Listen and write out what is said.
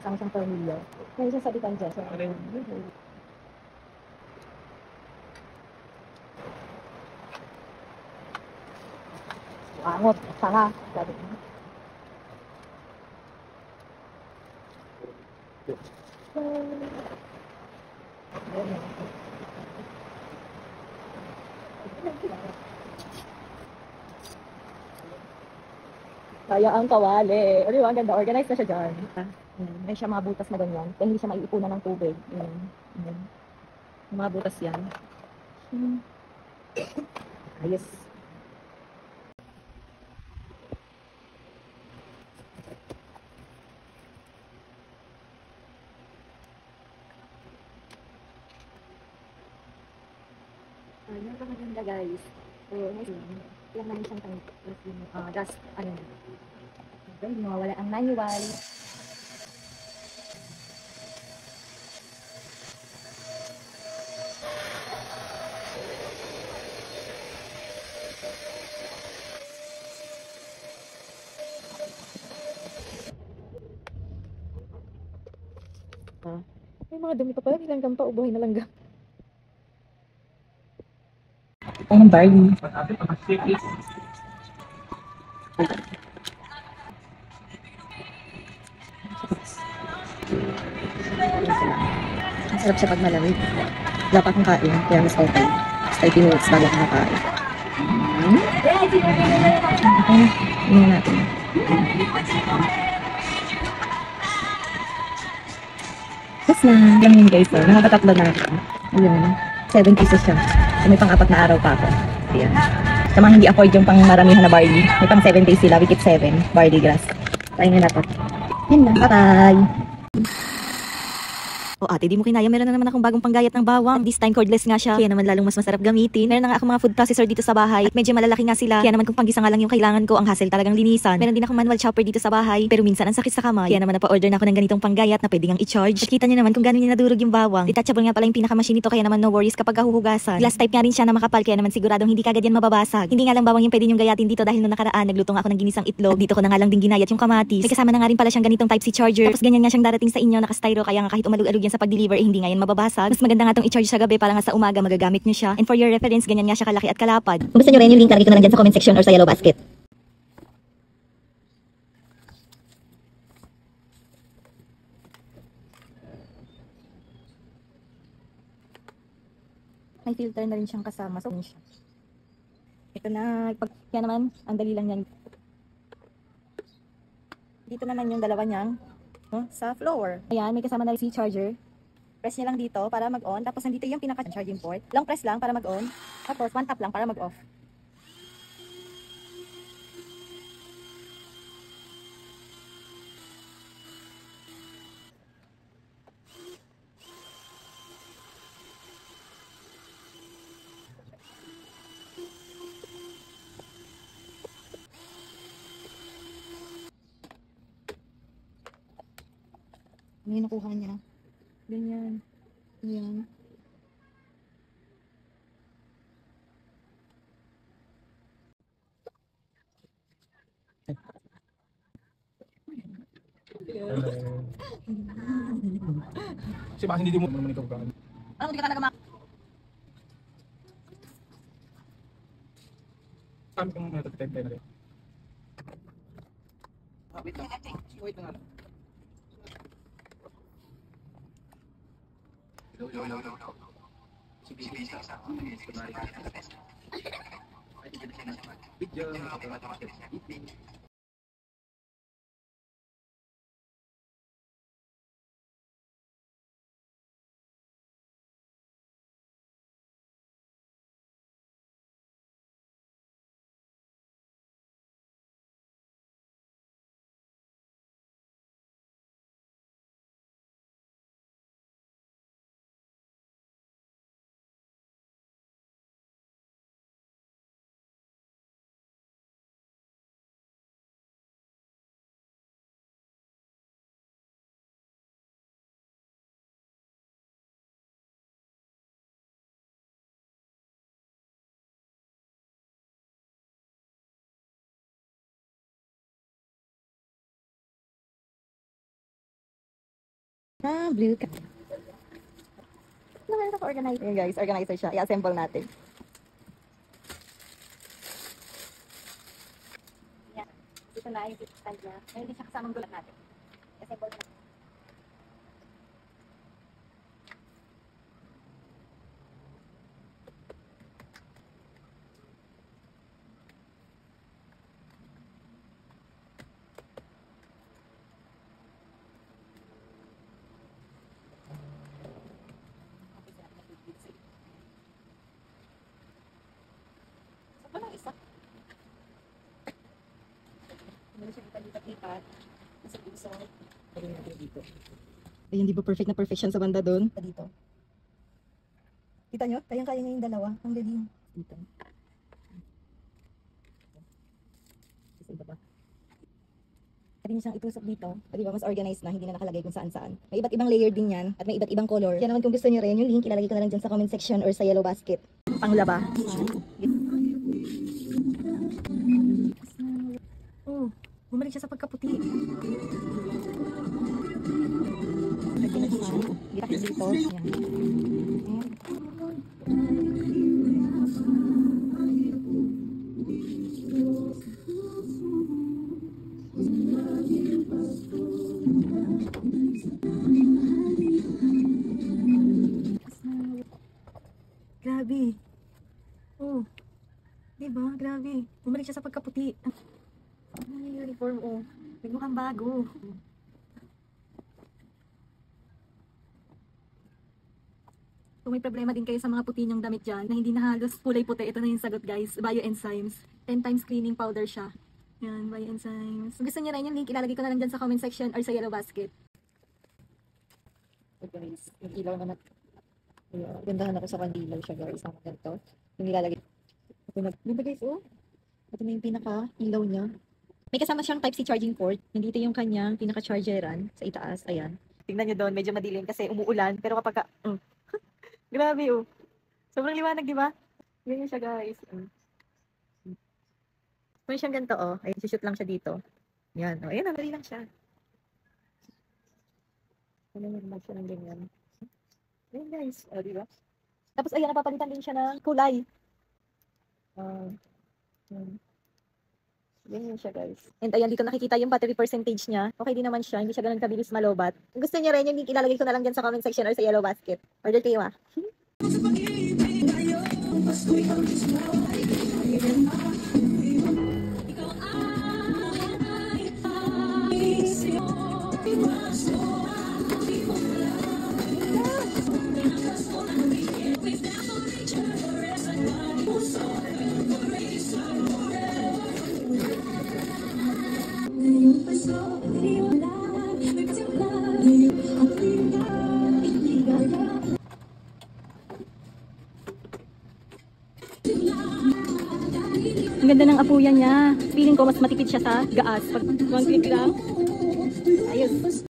Parang siyang tornilyo. Meron siyang sabitan dyan. So, angot. Sanga. Sabi ko. Kaya ang kawali. O, di ba? Ang ganda. Organized na siya dyan. May siya mga butas na ganyan. Kaya hindi siya maiipunan ng tubig. Yung mga butas yan. Ayos. Ayun pa maganda guys. So, nice yun. Lang naman siyang gas, ano. Okay, mawawala ang manual. May mga dumi pa pala, nilanggam pa, ubuhay na langgam. Ang barley. Masarap siya pag malamig. Wala pa akong kain, kaya mas okay. 30 minutes bago ako makain. Okay, tingnan natin. Tapos na, lang yun guys. So, nakakatatlo na ako. Ayun, 7 pieces siya. So, may pang 4 na araw pa ako. Ayan. Sa mga hindi afford yung pang maramihan na barley, may pang 7 days sila. We keep 7 barley grass. Tayo na to. Yun lang. Bye-bye! O ate, di mo kinaya, meron na naman akong bagong panggayat ng bawang. This time cordless nga siya, kaya naman lalong mas masarap gamitin. Meron na nga akong mga food processor dito sa bahay. At medyo malalaki nga sila, kaya naman kung panggisa nga lang yung kailangan ko, ang hassle talagang linisan. Meron din akong manual chopper dito sa bahay, pero minsan ang sakit sa kamay. Kaya naman napa-order na ako ng ganitong panggayat na pwede ngang i-charge. At kita niyo naman kung gano'n niya nadurog yung bawang. Detachable nga pala yung pinaka-machine nito, kaya naman no worries kapag huhugasan. Glass type nga rin siya na makapal, kaya naman siguradong hindi kagad yan mababasag. Hindi nga lang bawang yung pwede nyong gayatin dito dahil nung nakaraan nagluto nga ako ng ginisang itlog. Dito ko na nga lang din ginayat yung kamatis. May kasama na nga rin pala siyang ganitong type C charger. Tapos ganyan nga siyang darating sa inyo, naka-styro, kaya nga kahit umalug-alug yan sa pag-deliver, hindi nga yan mababasag. Mas maganda nga tong i-charge sa gabi para nga sa umaga magagamit nyo siya. And for your reference, ganyan nga siya kalaki at kalapad. Kung gusto nyo rin yung link, lalagay ko na lang dyan sa comment section or sa yellow basket. May filter na rin siyang kasama. So, ito na. Kaya naman, ang dali lang yan. Dito naman yung dalawa niyang sa floor. Ayan, may kasama na rin si charger. Press niya lang dito para mag-on. Tapos nandito yung pinaka-charging port. Long press lang para mag-on. Tapos one tap lang para mag-off. Ano yung nakuha niya? Ganyan. Ayan. Kasi baka hindi mo naman ikaw gaan. Ano, hindi ka talaga Kami kung natatitend tayo na rin. Wait lang. Wait lang. Hello. Sige. Video. Blue ka. Naman ako organizer. Ayan guys, organizer siya. I-assemble natin. Yan. Dito na yung stand niya. Ngayon din siya kasamang gulat natin. I-assemble natin. Walang isa. Ano siya lipat-lipat. Sa puso. Pagin natin dito. Ayun, di ba perfect na perfection sa banda doon? Dito. Kita nyo? Kayang-kaya niya yung dalawa. Ang galing. Dito. Kasi iba ba? Pwede niya siyang itusok dito. Di ba mas organized na, hindi na nakalagay kung saan-saan. May iba't ibang layer din yan at may iba't ibang color. Kaya naman kung gusto niyo rin, yung link ilalagay ko na lang dyan sa comment section or sa yellow basket. Panglaba. Oh, bumalik siya sa pagkaputi. Lagyan natin siya. Dito dito. Yan. Grabe. Oh. Diba? Grabe. Bumalik siya sa pagkaputi. Ano yung uniform? Oh. Nagmukhang bago. Kung may problema din kayo sa mga puti niyong damit dyan, na hindi na halos kulay puti, ito na yung sagot guys. Bioenzymes. 10 times cleaning powder siya. Yan, bioenzymes. Kung gusto niyo rin yung link, ilalagay ko na lang dyan sa comment section or sa yellow basket. Okay guys, yung ilaw naman. Gandahan ako sa kandila siya guys. Sama ganito. Yung nilalagay. Diba guys, oh? Ito na yung pinaka-ilaw niya. May kasama siyang Type-C charging port. Nandito yung kanyang pinaka-chargeran sa itaas. Ayan. Tingnan nyo doon, medyo madilim kasi umuulan. Pero kapag grabe oh. Sobrang liwanag, di ba? Ganyan siya guys. Kung siyang ganito oh. Ayun, shoot lang siya dito. Yan. Oh, ayan, dali lang siya. Ano naman siya ng ganyan. Ayan guys. Oh, di ba? Tapos ayan, napapalitan din siya ng kulay. Ganyan siya guys. And ayan, dito nakikita yung battery percentage niya. Okay din naman siya, hindi siya ganun kabilis malobat. Kung gusto niyo rin, yung link ilalagay ko na lang dyan sa comment section or sa yellow basket. Order kayo ah. Ang ganda ng apuyan niya. Feeling ko mas matipid siya sa gaas. Pag one click lang. Ayos.